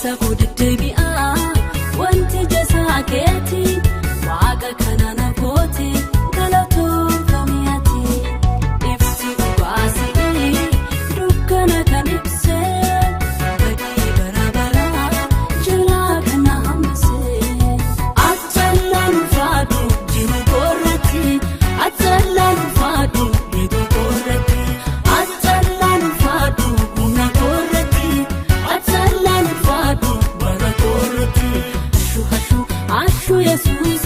keessa deebi'aa wanti jasa keeti waaqa kanana kooti galatoomfamiyaati ibsi baasii dukkana kan ibse badii barabara jalaa kana hambise attallaan faadu jiru korratti attallaan faadu jiru korratti attallaan faadu buna korratti attallaan faadu bara korratti ashu yesus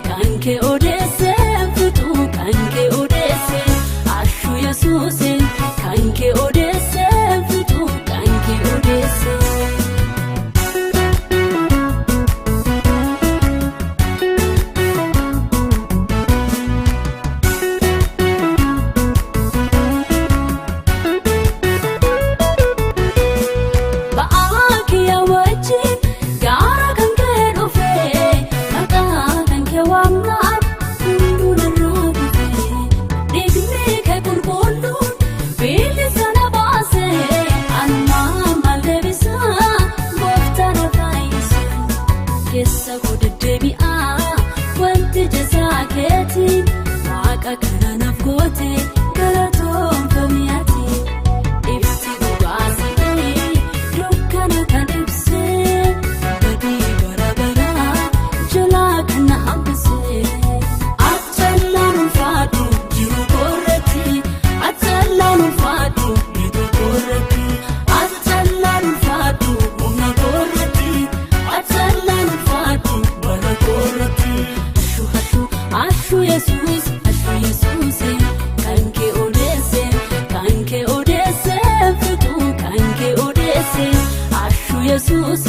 kanke odese futu kanke odese ashu yesus kanke odese futu kanke odese kananaaf goote galatoomfamiyaati ibsi baasii dukkana kan ibse badii barabara jalaa kana hambise attallaan faadu jiru korratti attallaan faadu jiru korratti attallaan faadu humna korratti attallaan faadu bara korratti ashu yesus yesus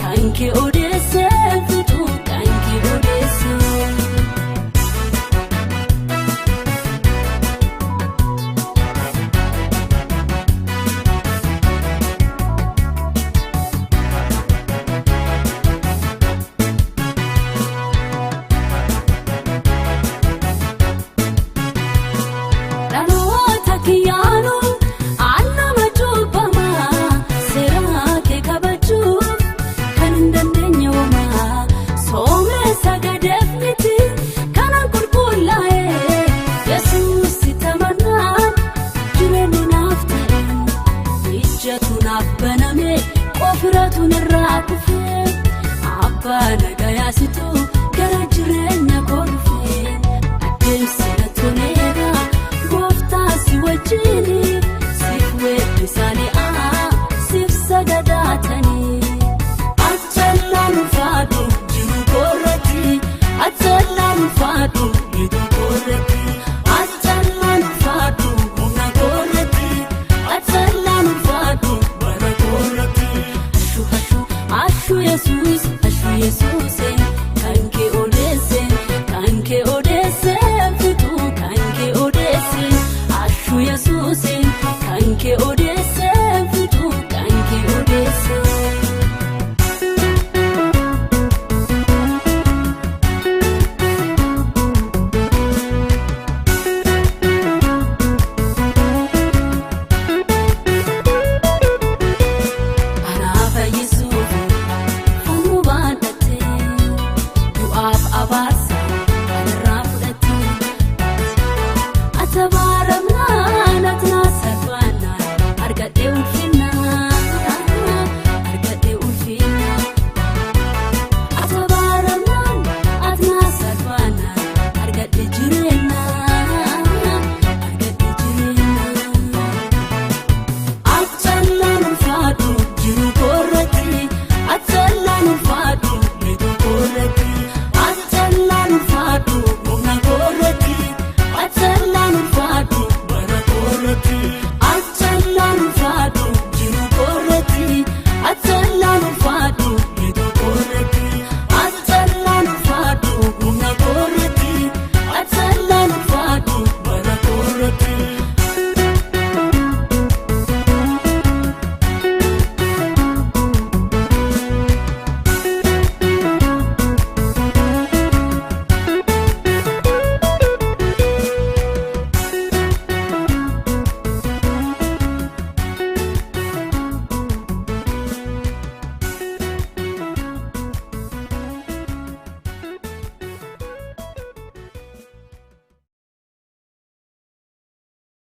kanke odese futu kanke odese dalota kiyano baname qofiratu nirraakufe abba nagayaasitu gara jireenya korfe adeemsa toleera gooftaa si wajjin